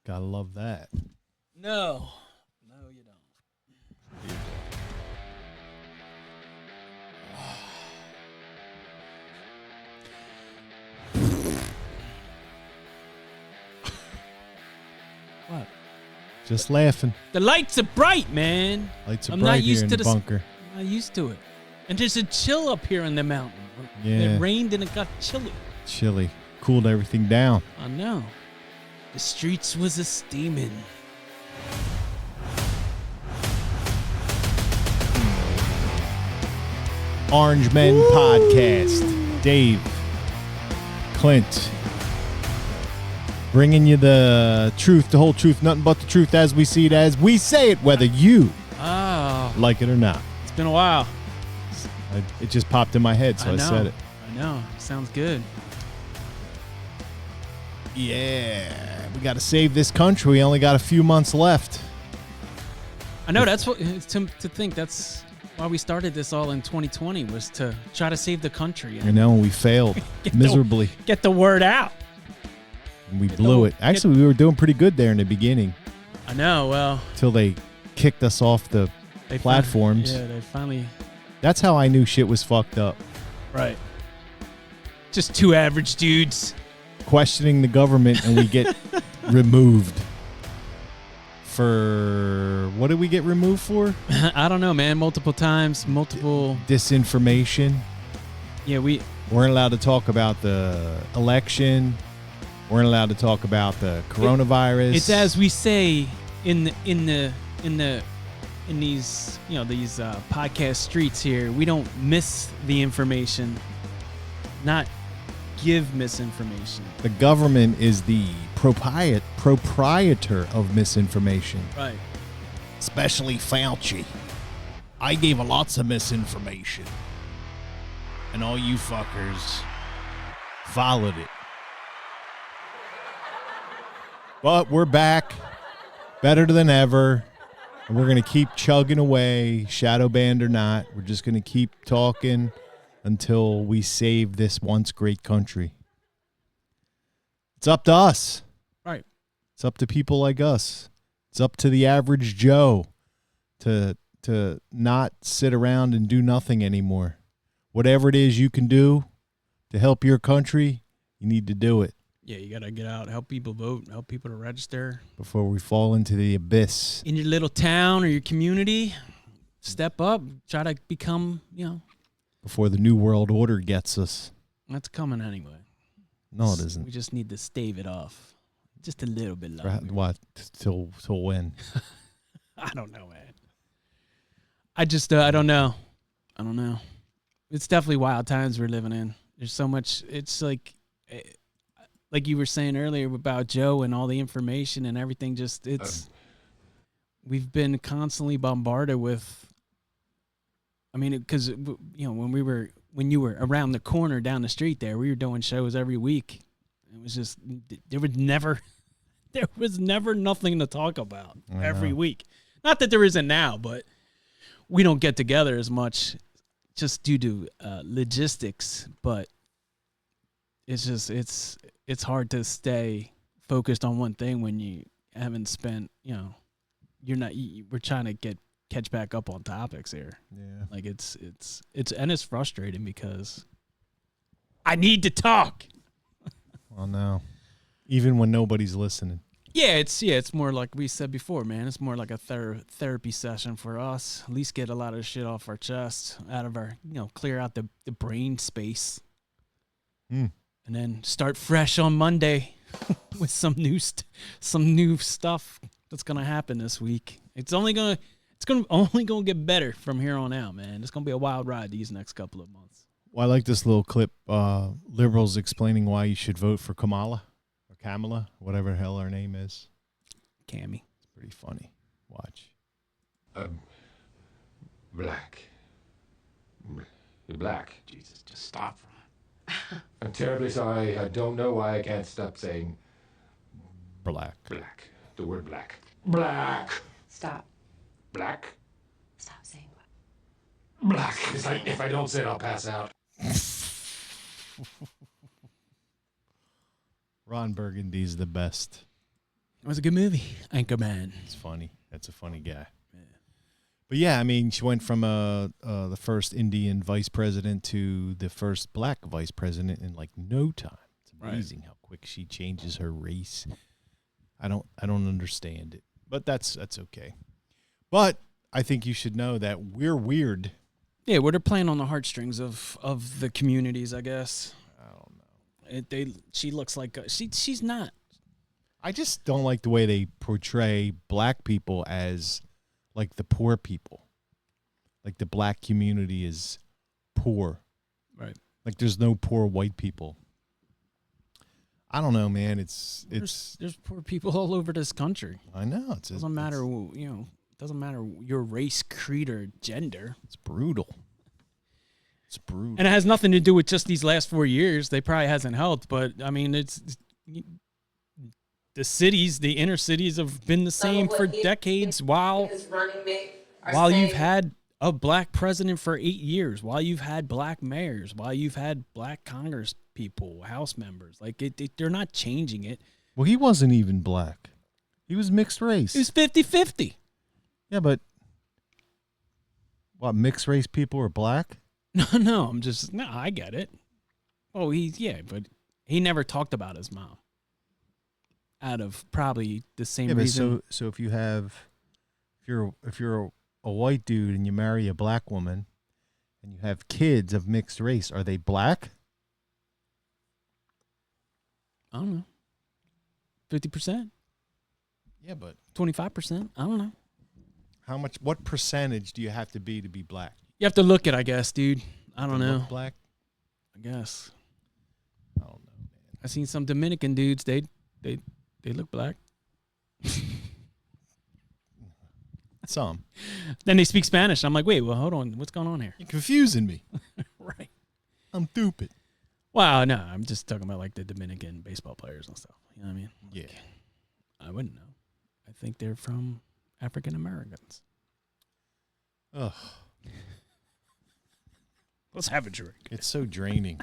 Gotta love that. No, you don't. What? Just laughing. The lights are bright, man. Lights are I'm bright not here used in to the this. bunker. I'm not used to it. And there's a chill up here in the mountain. Yeah. It rained and it got chilly. Chilly. Cooled everything down. I know. The streets was a steaming. Orange Men Podcast. Dave. Clint. Bringing you the truth, the whole truth, nothing but the truth as we see it, as we say it, whether you like it or not. It's been a while. It just popped in my head, so I said it. I know. Sounds good. Yeah. We got to save this country. We only got a few months left. I know. That's what to think. That's why we started this all in 2020 was to try to save the country. You know, we failed miserably. Get the word out. And we blew it. Actually, we were doing pretty good there in the beginning. I know. Well, till they kicked us off the platforms. They finally. That's how I knew shit was fucked up. Right. Just two average dudes questioning the government, and we get removed. For what did we get removed for? I don't know, man. Multiple times, multiple disinformation. Yeah, we weren't allowed to talk about the election. Weren't allowed to talk about the coronavirus. It's as we say in these these podcast streets here. We don't miss the information, not give misinformation. The government is the proprietor of misinformation. Right. Especially Fauci. I gave lots of misinformation. And all you fuckers followed it. But we're back. Better than ever. And we're going to keep chugging away, shadow banned or not. We're just going to keep talking until we save this once great country. It's up to us. Right. It's up to people like us. It's up to the average Joe to not sit around and do nothing anymore. Whatever it is you can do to help your country, you need to do it. Yeah, you got to get out, help people vote, help people to register. Before we fall into the abyss. In your little town or your community, step up, try to become, Before the New World Order gets us. That's coming anyway. No, it isn't. We just need to stave it off. Just a little bit longer. What? Till when? I don't know, man. I don't know. I don't know. It's definitely wild times we're living in. There's so much. It's like you were saying earlier about Joe and all the information and everything. Just we've been constantly bombarded with. I mean, because when you were around the corner down the street there, we were doing shows every week. It was just there was never nothing to talk about every week. Not that there isn't now, but we don't get together as much just due to logistics. But it's just it's hard to stay focused on one thing when you haven't spent. We're trying to catch back up on topics here. Yeah. Like it's frustrating because I need to talk. Oh no. Even when nobody's listening. Yeah, it's more like we said before, man. It's more like a therapy session for us. At least get a lot of shit off our chest, out of our, clear out the brain space. And then start fresh on Monday with some new stuff that's going to happen this week. It's only going to get better from here on out, man. It's going to be a wild ride these next couple of months. Well, I like this little clip. Liberals explaining why you should vote for Kamala, whatever the hell her name is. Cammy. It's pretty funny. Watch. Black. You're black. Jesus, just stop. I'm terribly sorry. I don't know why I can't stop saying black. Black. The word black. Black. Stop. Black. Stop saying what? Black. If I don't say it, I'll pass out. Ron Burgundy's the best. It was a good movie, Anchorman. It's funny. That's a funny guy. But yeah, I mean, she went from the first Indian vice president to the first black vice president in like no time. It's amazing how quick she changes her race. I don't understand it, but that's okay. But I think you should know that we're weird. Yeah, well, they're playing on the heartstrings of the communities, I guess. I don't know. She looks like she's not. I just don't like the way they portray black people as like the poor people. Like the black community is poor. Right. Like there's no poor white people. I don't know, man. There's poor people all over this country. I know. Doesn't matter, doesn't matter your race, creed, or gender. It's brutal. It's brutal. And it has nothing to do with just these last 4 years. They probably hasn't helped, but I mean, it's the cities, the inner cities have been the same for decades while you've had a black president for 8 years, while you've had black mayors, while you've had black Congress people, House members. Like they're not changing it. Well, he wasn't even black. He was mixed race. It was 50-50. Yeah, but what, mixed race people are black? No, I get it. Oh, but he never talked about his mom. Out of probably the same reason. So if you're a white dude and you marry a black woman and you have kids of mixed race, are they black? I don't know. 50%? Yeah, but 25%? I don't know. what percentage do you have to be black? You have to look it, I guess, dude. I don't know. Black? I guess. I don't know, man. I seen some Dominican dudes. They look black. Some. Then they speak Spanish. I'm like, wait, well, hold on. What's going on here? You're confusing me. Right. I'm stupid. Well, no, I'm just talking about like the Dominican baseball players and stuff. You know what I mean? Yeah. I wouldn't know. I think they're from African Americans. Ugh. Let's have a drink. It's so draining.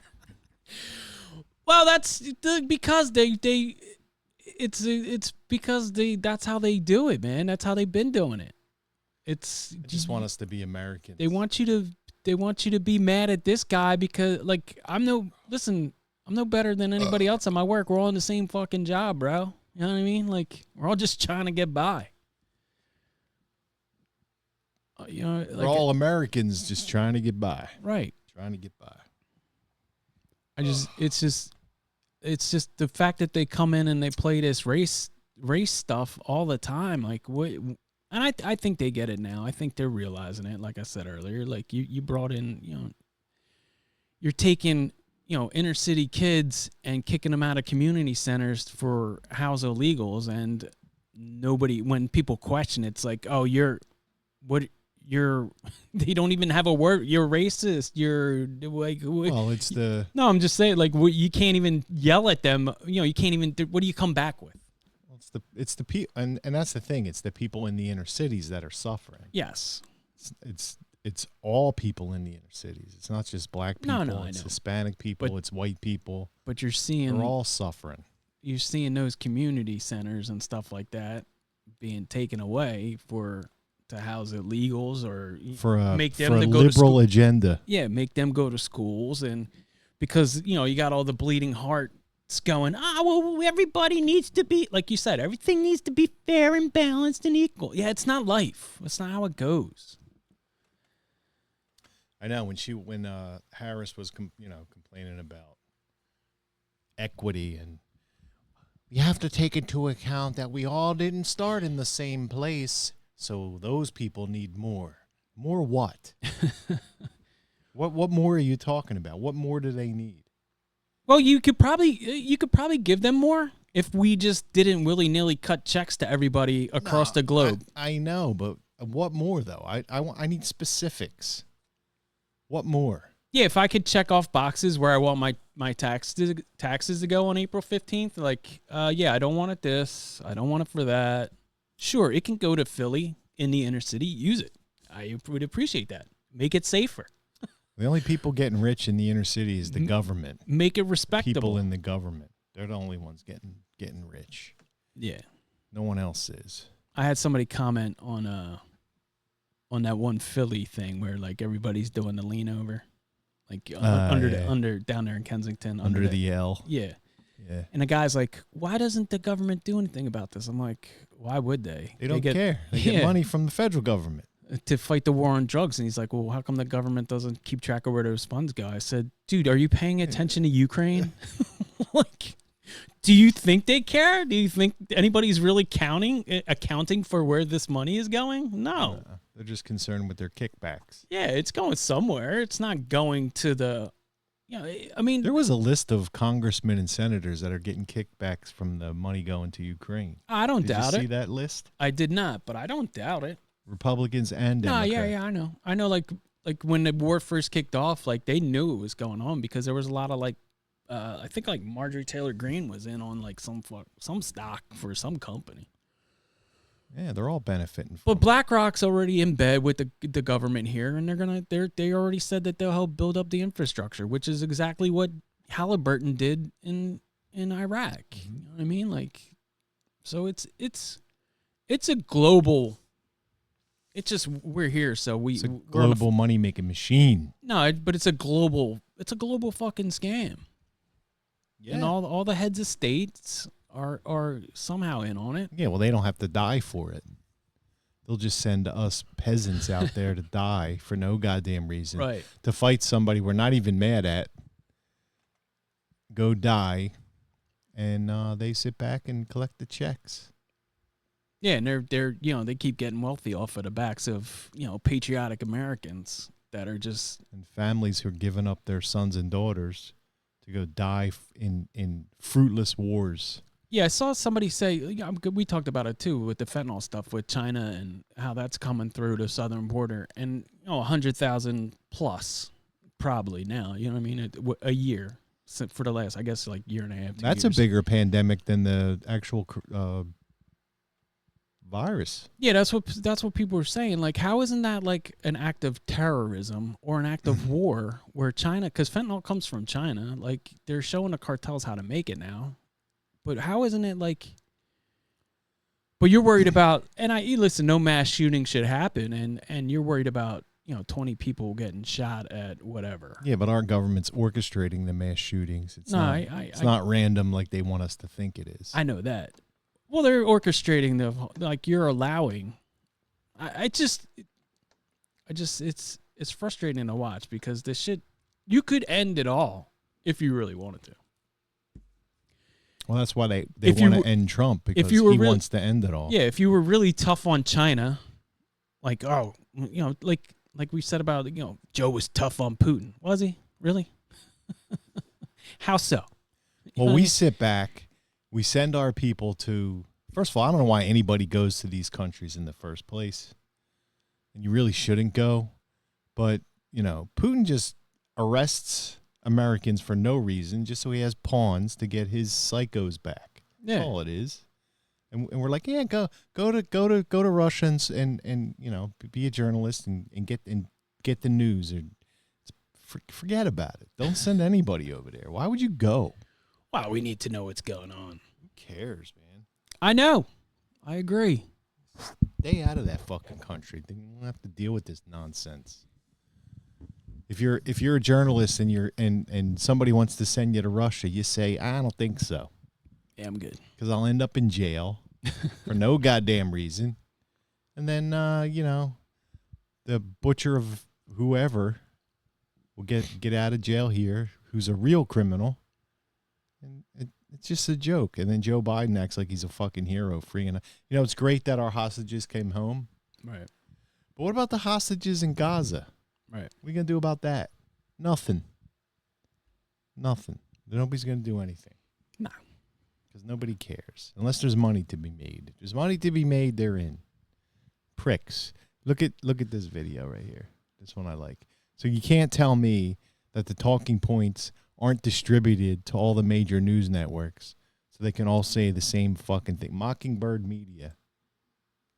Well, that's because it's because that's how they do it, man. That's how they've been doing it. I just want us to be Americans. They want you to be mad at this guy because like I'm no better than anybody else at my work. We're all in the same fucking job, bro. You know what I mean? Like we're all just trying to get by. We're all Americans just trying to get by. Right. Trying to get by. It's just the fact that they come in and they play this race stuff all the time. Like what? And I think they get it now. I think they're realizing it. Like I said earlier, like you brought in, you're taking, inner city kids and kicking them out of community centers for house illegals, and nobody, when people question, it's like, oh, they don't even have a word. You're racist. You're like, well, it's the. No, I'm just saying, like, you can't even yell at them. You can't even. What do you come back with? Well, it's the people, and that's the thing. It's the people in the inner cities that are suffering. Yes, it's all people in the inner cities. It's not just black people. No, it's I know. Hispanic people. It's white people. But you're seeing they're all suffering. You're seeing those community centers and stuff like that being taken away to house illegals or make them to go to liberal school. Agenda. Yeah, make them go to schools, and because you got all the bleeding hearts going. Well, everybody needs to be, like you said, everything needs to be fair and balanced and equal. Yeah, it's not life. That's not how it goes. I know when Harris was complaining about equity, and you have to take into account that we all didn't start in the same place. So those people need more. More what? What more are you talking about? What more do they need? Well, you could probably give them more if we just didn't willy-nilly cut checks to everybody across the globe. I know, but what more though? I need specifics. What more? Yeah, if I could check off boxes where I want my taxes to go on April 15th, like I don't want it this, I don't want it for that. Sure, it can go to Philly in the inner city. Use it. I would appreciate that. Make it safer. The only people getting rich in the inner city is the government. Make it respectable. People in the government. They're the only ones getting rich. Yeah. No one else is. I had somebody comment on that one Philly thing where like everybody's doing the lean over, like under down there in Kensington Under the L. Yeah. Yeah. And the guy's like, "Why doesn't the government do anything about this?" I'm like, "Why would they? They don't care. They get money from the federal government to fight the war on drugs." And he's like, "Well, how come the government doesn't keep track of where those funds go?" I said, "Dude, are you paying attention to Ukraine? Like, do you think they care? Do you think anybody's really accounting for where this money is going? No. They're just concerned with their kickbacks. Yeah, it's going somewhere. It's not going to the, I mean. There was a list of congressmen and senators that are getting kickbacks from the money going to Ukraine. I don't doubt it. Did you see that list? I did not, but I don't doubt it. Republicans and Democrats. Yeah, I know. I know, like when the war first kicked off, like they knew it was going on because there was a lot of like, I think like Marjorie Taylor Greene was in on like some stock for some company. Yeah, they're all benefiting. But BlackRock's already in bed with the government here, and they already said that they'll help build up the infrastructure, which is exactly what Halliburton did in Iraq. You know what I mean? Like, so it's a global. It's just we're here, so it's a global money making machine. No, but it's a global fucking scam. Yeah. And all the heads of states are somehow in on it. Yeah, well, they don't have to die for it. They'll just send us peasants out there to die for no goddamn reason. Right. To fight somebody we're not even mad at. Go die. And they sit back and collect the checks. Yeah, and they're they keep getting wealthy off of the backs of, patriotic Americans that are just. And families who are giving up their sons and daughters to go die in fruitless wars. Yeah, I saw somebody say, we talked about it too with the fentanyl stuff with China and how that's coming through the southern border. And, 100,000 plus probably now, you know what I mean, a year for the last, I guess, like year and a half. That's years. A bigger pandemic than the actual virus. Yeah, that's what people were saying. Like, how isn't that like an act of terrorism or an act of war where China, because fentanyl comes from China, like they're showing the cartels how to make it now. But how isn't it like? But you're worried about, and listen, no mass shooting should happen, and you're worried about 20 people getting shot at whatever. Yeah, but our government's orchestrating the mass shootings. It's not random like they want us to think it is. I know that. Well, they're orchestrating you're allowing. It's frustrating to watch because this shit, you could end it all if you really wanted to. Well, that's why they want to end Trump, because he wants to end it all. Yeah, if you were really tough on China, like we said about, Joe was tough on Putin. Was he? Really? How so? Well, we sit back, we send our people to, first of all, I don't know why anybody goes to these countries in the first place. And you really shouldn't go. But, Putin just arrests Americans for no reason, just so he has pawns to get his psychos back. Yeah. That's all it is. And we're like, yeah, go to Russia and be a journalist and get the news, or forget about it. Don't send anybody over there. Why would you go? Wow, we need to know what's going on. Who cares, man? I know. I agree. Stay out of that fucking country. Then you don't have to deal with this nonsense. If you're a journalist and somebody wants to send you to Russia, you say, I don't think so. Yeah, I'm good. Because I'll end up in jail for no goddamn reason. And then, the butcher of whoever will get out of jail here, who's a real criminal. And it's just a joke. And then Joe Biden acts like he's a fucking hero, freeing. It's great that our hostages came home. Right. But what about the hostages in Gaza? Right. What are you going to do about that? Nothing. Nobody's going to do anything. No. Because nobody cares. Unless there's money to be made. If there's money to be made, they're in. Pricks. Look at this video right here. This one I like. So you can't tell me that the talking points aren't distributed to all the major news networks so they can all say the same fucking thing. Mockingbird Media.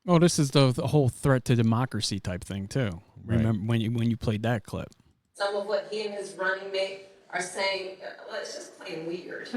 Oh, this is the whole threat to democracy type thing too. Right. Remember when you played that clip? Some of what he and his running mate are saying, well, it's just plain weird.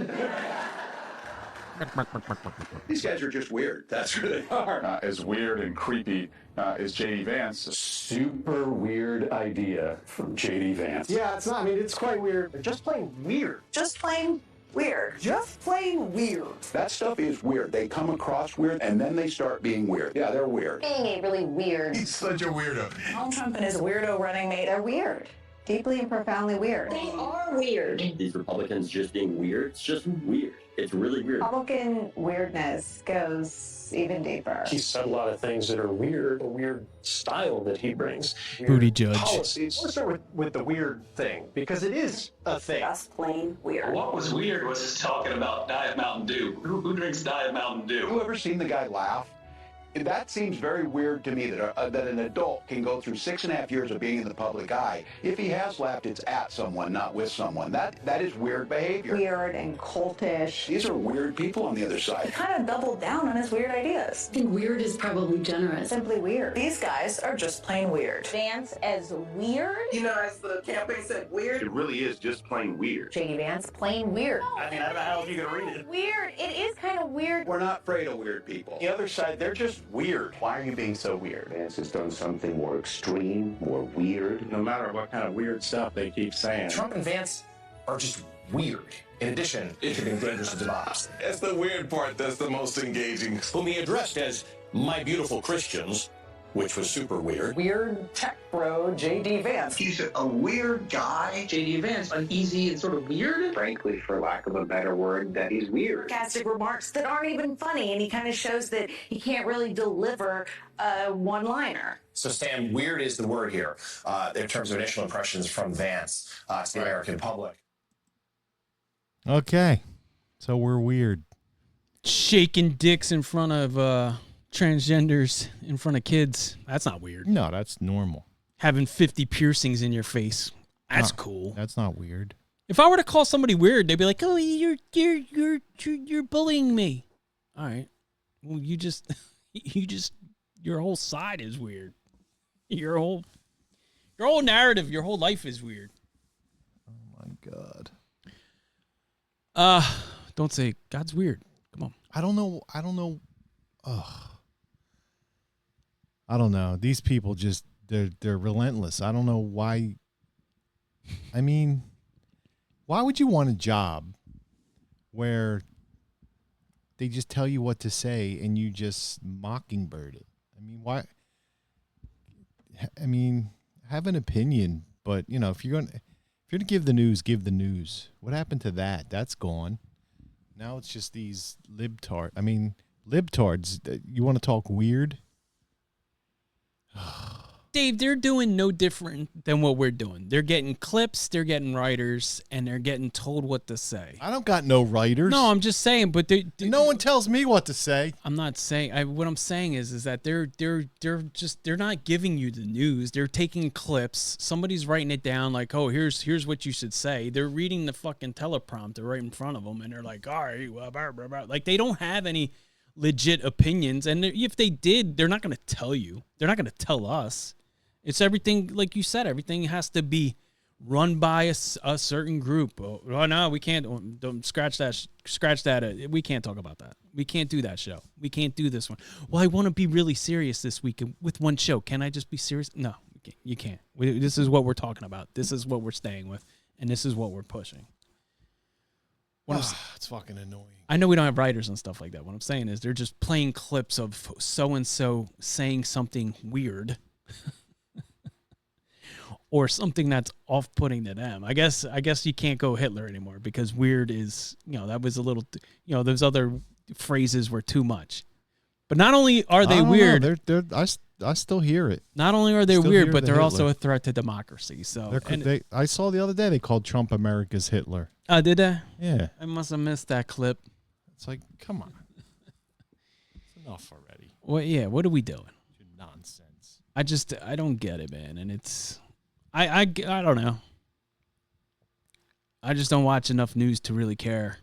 These guys are just weird. That's who they are. As weird and creepy as J.D. Vance. Super weird idea from J.D. Vance. Yeah, it's not. I mean, it's quite weird. They're just plain weird. Just plain weird. Just plain weird. That stuff is weird. They come across weird, and then they start being weird. Yeah, they're weird. Being a really weird. He's such a weirdo. Donald Trump and his weirdo running mate are weird. Deeply and profoundly weird. They are weird. These Republicans just being weird, it's just weird. It's really weird. Republican weirdness goes even deeper. He said a lot of things that are weird, a weird style that he brings. Booty judge. Policies. Let's start with the weird thing, because it is a thing. Just plain weird. What was weird was his talking about Diet Mountain Dew. Who drinks Diet Mountain Dew? You ever seen the guy laugh? That seems very weird to me that an adult can go through 6.5 years of being in the public eye. If he has laughed, it's at someone, not with someone. That is weird behavior. Weird and cultish. These are weird people on the other He side. kind of doubled down on his weird ideas. I think weird is probably generous. Simply weird. These guys are just plain weird. Vance as weird? You know, as the campaign said, weird. It really is just plain weird. J.D. Vance, plain weird. I mean, I don't know how else you can read it. Weird. It is kind of weird. We're not afraid of weird people. The other side, they're just weird. Why are you being so weird? Vance has done something more extreme, more weird. No matter what kind of weird stuff they keep saying. Trump and Vance are just weird. In addition to being dangerous to democracy. That's the weird part that's the most engaging. Whom he addressed as my beautiful Christians, which was super weird. Weird tech bro, J.D. Vance. He's a weird guy. J.D. Vance, uneasy and sort of weird. Frankly, for lack of a better word, that he's weird. Sarcastic remarks that aren't even funny, and he kind of shows that he can't really deliver a one-liner. So, Stan, weird is the word here in terms of initial impressions from Vance to the American public. Okay. So we're weird. Shaking dicks in front of transgenders, in front of kids. That's not weird. No, that's normal. Having 50 piercings in your face. That's cool. That's not weird. If I were to call somebody weird, they'd be like, "Oh, you're bullying me." All right. Well, your whole side is weird. Your whole narrative, your whole life is weird. Oh my God. Don't say God's weird. Come on. I don't know. Ugh. I don't know. These people just they're relentless. I don't know why. I mean, why would you want a job where they just tell you what to say and you just mockingbird it? I mean, why? I mean, have an opinion, but if you're gonna give the news, give the news. What happened to that? That's gone. Now it's just these libtards. You want to talk weird? Dave, they're doing no different than what we're doing. They're getting clips, they're getting writers, and they're getting told what to say. I don't got no writers. No, I'm just saying, but no one tells me what to say. I'm not saying. What I'm saying is that they're not giving you the news. They're taking clips. Somebody's writing it down, like, oh, here's what you should say. They're reading the fucking teleprompter right in front of them, and they're like, all right, well, blah, blah, blah. Like they don't have any legit opinions, and if they did, they're not going to tell you. They're not going to tell us. It's everything, like you said, everything has to be run by a certain group. Oh, no, we can't. Don't scratch that. We can't talk about that. We can't do that show. We can't do this one. Well, I want to be really serious this week with one show. Can I just be serious? No, you can't. This is what we're talking about. This is what we're staying with, and this is what we're pushing. It's fucking annoying. I know we don't have writers and stuff like that. What I'm saying is they're just playing clips of so-and-so saying something weird. Or something that's off-putting to them. I guess you can't go Hitler anymore because weird is, that was a little, those other phrases were too much. But not only are they weird, I still hear it. Not only are they weird, but they're also a threat to democracy. So I saw the other day they called Trump America's Hitler. Did they? Yeah. I must have missed that clip. It's like, come on, it's enough already. Well, yeah. What are we doing? Nonsense. I don't get it, man, and it's. I don't know. I just don't watch enough news to really care.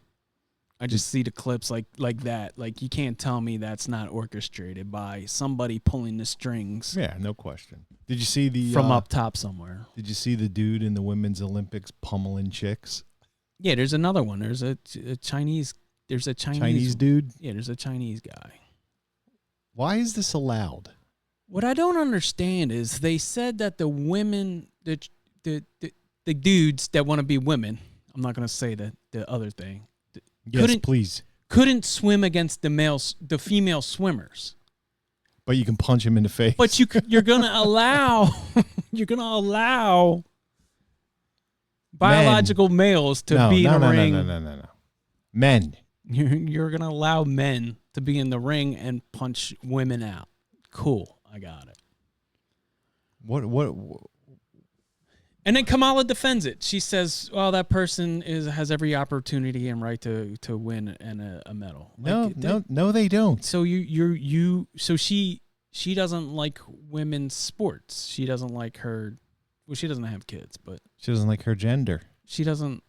I just see the clips like that. Like you can't tell me that's not orchestrated by somebody pulling the strings. Yeah, no question. Did you see from up top somewhere? Did you see the dude in the Women's Olympics pummeling chicks? Yeah, there's another one. There's a Chinese there's a Chinese dude. Yeah, there's a Chinese guy. Why is this allowed? What I don't understand is they said that the women, the dudes that want to be women, I'm not going to say the other thing. Yes, please. Couldn't swim against the female swimmers. But you can punch him in the face. But you're going to allow biological males to be in the ring. No. Men. You're going to allow men to be in the ring and punch women out. Cool. I got it. What? And then Kamala defends it. She says, "Well, that person has every opportunity and right to win a medal." No, they don't. So so she doesn't like women's sports. She doesn't like her. Well, she doesn't have kids, but she doesn't like her gender. She doesn't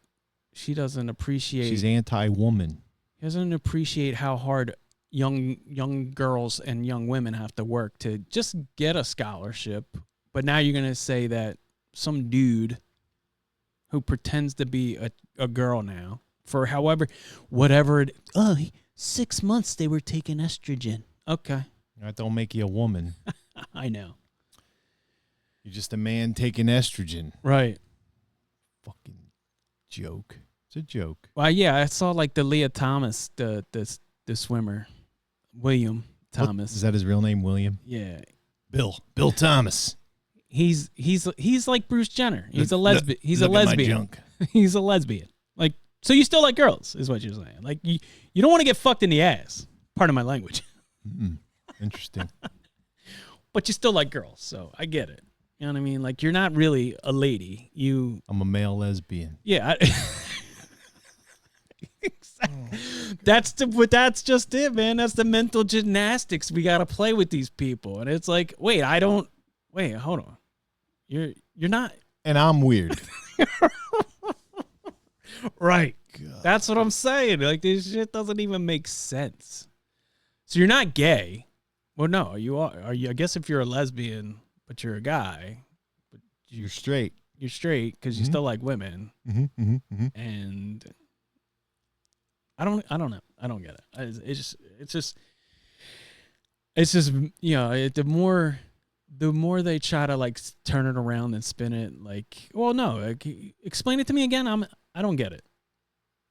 appreciate. She's anti-woman. She doesn't appreciate how hard young girls and young women have to work to just get a scholarship. But now you're gonna say that some dude who pretends to be a girl now for whatever 6 months they were taking estrogen. Okay. That don't make you a woman. I know. You're just a man taking estrogen. Right. Fucking joke. It's a joke. Well, yeah, I saw like the Leah Thomas, the swimmer, William Thomas. Is that his real name, William? Yeah. Bill Thomas. He's like Bruce Jenner. He's a lesbian. He's a lesbian. He's a lesbian. Like, so you still like girls, is what you're saying. Like you don't want to get fucked in the ass. Pardon my language. Interesting. But you still like girls, so I get it. You know what I mean? Like you're not really a lady. I'm a male lesbian. Yeah. That's just it, man. That's the mental gymnastics we got to play with these people. And it's like, wait, hold on. You're not. And I'm weird. Right. God. That's what I'm saying. Like, this shit doesn't even make sense. So you're not gay. Well, no, you are. Are you? I guess if you're a lesbian, but you're a guy, but you're straight. You're straight because you still like women. And I don't know. I don't get it. It's just you know, the more they try to like turn it around and spin it, like, well, no, like, explain it to me again. I don't get it.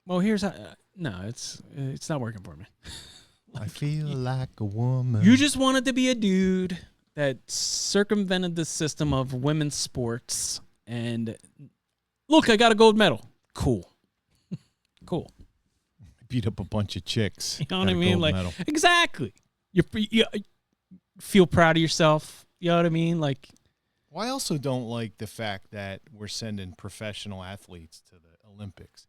Well, here's how. No, it's not working for me. I feel like a woman. You just wanted to be a dude that circumvented the system of women's sports. And look, I got a gold medal. Cool. Cool. Beat up a bunch of chicks. You know what I mean? Like, exactly. You feel proud of yourself. You know what I mean? Like, well, I also don't like the fact that we're sending professional athletes to the Olympics.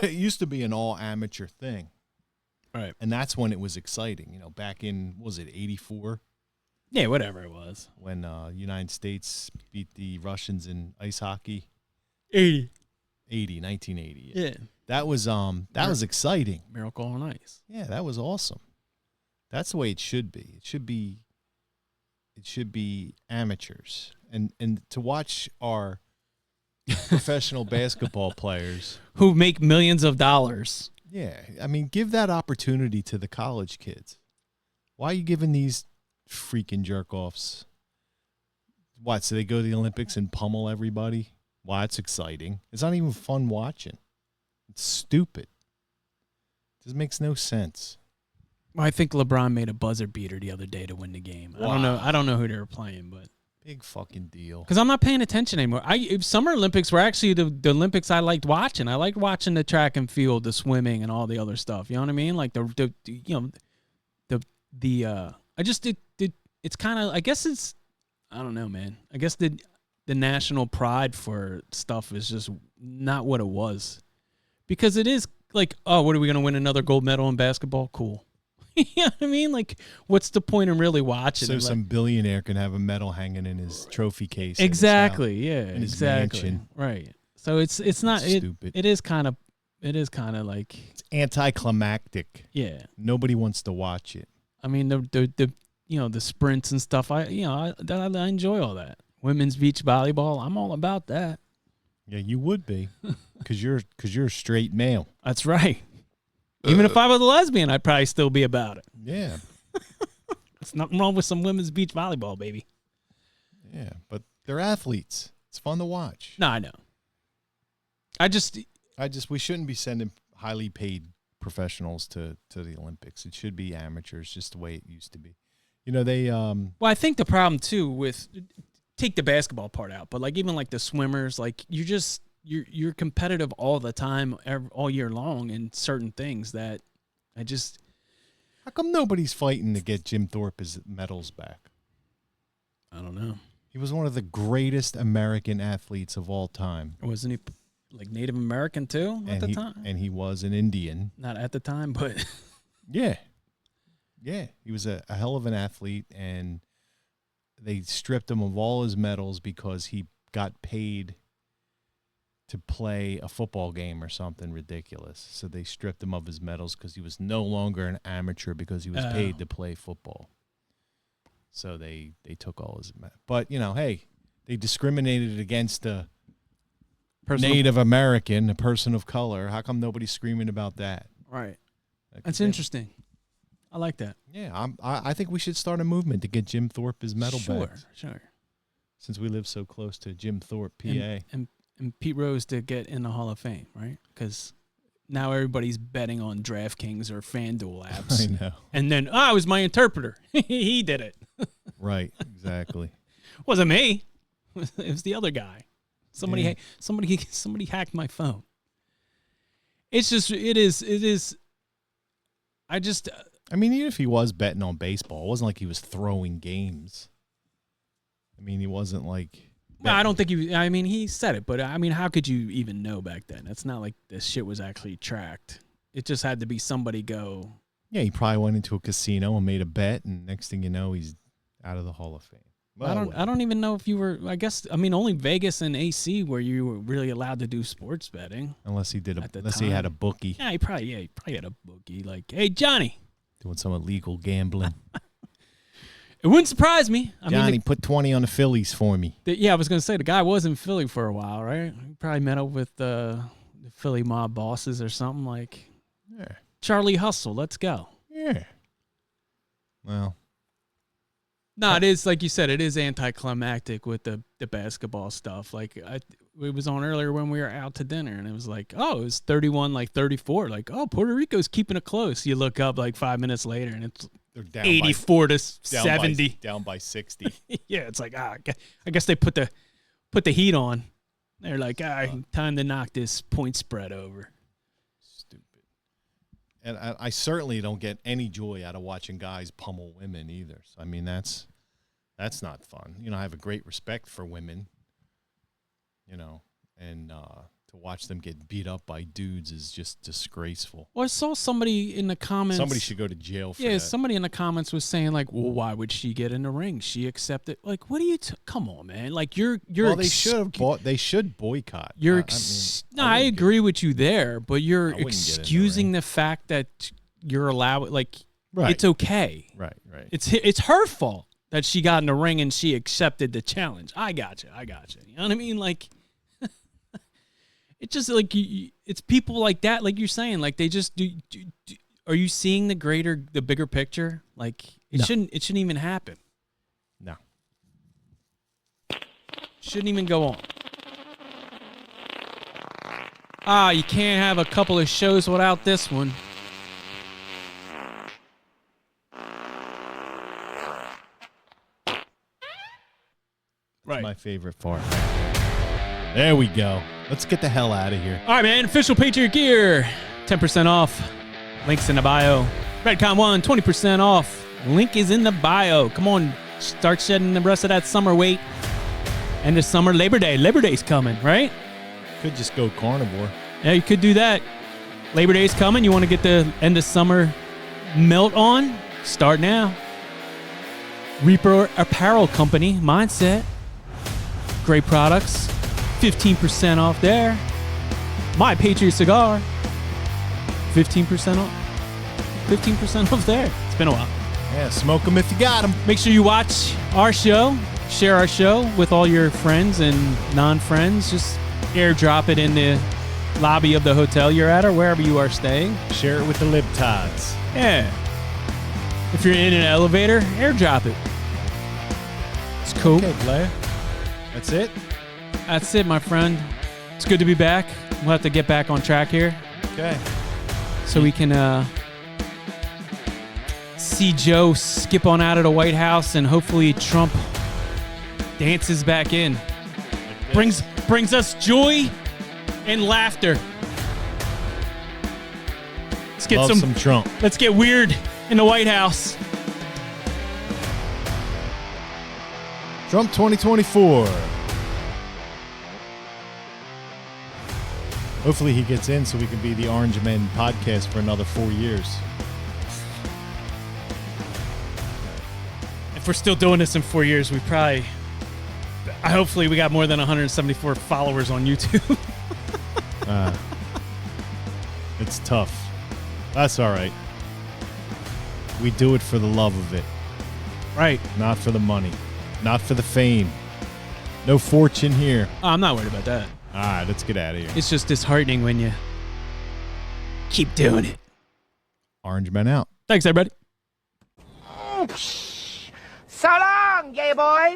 It used to be an all amateur thing. Right. And that's when it was exciting. You know, back in, was it 84? Yeah, whatever it was. When United States beat the Russians in ice hockey. 1980. Yeah. That was exciting. Miracle on Ice. Yeah, that was awesome. That's the way it should be. It should be amateurs. And to watch our professional basketball players who make millions of dollars. Yeah, I mean, give that opportunity to the college kids. Why are you giving these freaking jerk-offs? What, so they go to the Olympics and pummel everybody? Wow, that's exciting. It's not even fun watching. It's stupid. This makes no sense. Well, I think LeBron made a buzzer beater the other day to win the game. Wow. I don't know who they were playing, but big fucking deal. Because I'm not paying attention anymore. Summer Olympics were actually the Olympics I liked watching. I liked watching the track and field, the swimming, and all the other stuff. You know what I mean? Like it's kind of, I guess it's, I don't know, man. I guess the national pride for stuff is just not what it was. Because it is like, oh, what are we going to win another gold medal in basketball? Cool. You know what I mean? Like, what's the point in really watching? So some billionaire can have a medal hanging in his trophy case. Exactly. In his mansion. Right. So it's not stupid. It is kind of like it's anticlimactic. Yeah. Nobody wants to watch it. I mean the sprints and stuff. I enjoy all that. Women's beach volleyball. I'm all about that. Yeah, you would be, because you're a straight male. That's right. Even if I was a lesbian, I'd probably still be about it. Yeah. There's nothing wrong with some women's beach volleyball, baby. Yeah, but they're athletes. It's fun to watch. No, I know. We shouldn't be sending highly paid professionals to the Olympics. It should be amateurs, just the way it used to be. You know, they Well, I think the problem too with take the basketball part out, but like even like the swimmers, like you're competitive all the time, all year long in certain things that how come nobody's fighting to get Jim Thorpe's medals back? I don't know. He was one of the greatest American athletes of all time. Wasn't he like Native American too at the time? And he was an Indian. Not at the time, but yeah. Yeah, he was a hell of an athlete, and they stripped him of all his medals because he got paid to play a football game or something ridiculous. So they stripped him of his medals because he was no longer an amateur because he was paid to play football. So they took all his medals. But, you know, hey, they discriminated against a Native American, a person of color. How come nobody's screaming about that? Right. That's interesting. I like that. Yeah, I think we should start a movement to get Jim Thorpe his medal back. Sure. Since we live so close to Jim Thorpe, PA. And Pete Rose to get in the Hall of Fame, right? Because now everybody's betting on DraftKings or FanDuel apps. I know. And then, it was my interpreter. He did it. Right, exactly. Wasn't me. It was the other guy. Somebody hacked my phone. It is. I mean, even if he was betting on baseball, it wasn't like he was throwing games. I mean, he wasn't like... No, I don't think he said it, but I mean, how could you even know back then? It's not like this shit was actually tracked. It just had to be somebody go... Yeah, he probably went into a casino and made a bet, and next thing you know, he's out of the Hall of Fame. Well, I don't even know if you were... only Vegas and AC where you were really allowed to do sports betting. Unless he had a bookie. Yeah, he probably had a bookie. Like, hey, Johnny... Doing some illegal gambling. It wouldn't surprise me. Johnny, put 20 on the Phillies for me. I was going to say, the guy was in Philly for a while, right? He probably met up with the Philly mob bosses or something like, Charlie Hustle, let's go. Yeah. Well. No, it is, like you said, it is anticlimactic with the basketball stuff. Like, it was on earlier when we were out to dinner, and it was like, it was 31-34. Like, Puerto Rico's keeping it close. You look up like 5 minutes later, and it's they're down 84-70. Down by 60. Yeah, it's like, I guess they put the heat on. They're like, time to knock this point spread over. Stupid. And I certainly don't get any joy out of watching guys pummel women either. So, I mean, that's not fun. You know, I have a great respect for women, you know, and to watch them get beat up by dudes is just disgraceful. Well, I saw somebody in the comments. Somebody should go to jail for that. Somebody in the comments was saying like, well, why would she get in the ring? She accepted. Like, what are you? Come on, man. Like, you're. Well, they should boycott. I agree with you there, but you're excusing the fact that you're allowed. Like, it's okay. Right. It's her fault that she got in the ring and she accepted the challenge. I got you. You know what I mean? Like. It's just like it's people like that, like you're saying, like they just do. Are you seeing the bigger picture? Like it shouldn't even happen. No, shouldn't even go on. You can't have a couple of shows without this one. Right, my favorite part. There we go. Let's get the hell out of here. All right, man. Official Patriot Gear. 10% off. Link's in the bio. Redcon 1, 20% off. Link is in the bio. Come on. Start shedding the rest of that summer weight. End of summer, Labor Day. Labor Day's coming, right? Could just go carnivore. Yeah, you could do that. Labor Day's coming. You want to get the end of summer melt on? Start now. Reaper Apparel Company. Mindset. Great products. 15% off there. My Patriot Cigar. 15% off. 15% off there. It's been a while. Yeah, smoke them if you got them. Make sure you watch our show. Share our show with all your friends and non-friends. Just airdrop it in the lobby of the hotel you're at or wherever you are staying. Share it with the libtards. Yeah. If you're in an elevator, airdrop it. It's cool. Okay, Blair. That's it? That's it, my friend. It's good to be back. We'll have to get back on track here. Okay. So we can see Joe skip on out of the White House and hopefully Trump dances back in. Brings us joy and laughter. Let's get Love some Trump. Let's get weird in the White House. Trump 2024. Hopefully he gets in so we can be the Orange Men podcast for another 4 years. If we're still doing this in 4 years, we probably... Hopefully we got more than 174 followers on YouTube. It's tough. That's all right. We do it for the love of it. Right. Not for the money. Not for the fame. No fortune here. Oh, I'm not worried about that. All right, let's get out of here. It's just disheartening when you keep doing it. Orange Men out. Thanks, everybody. So long, gay boys.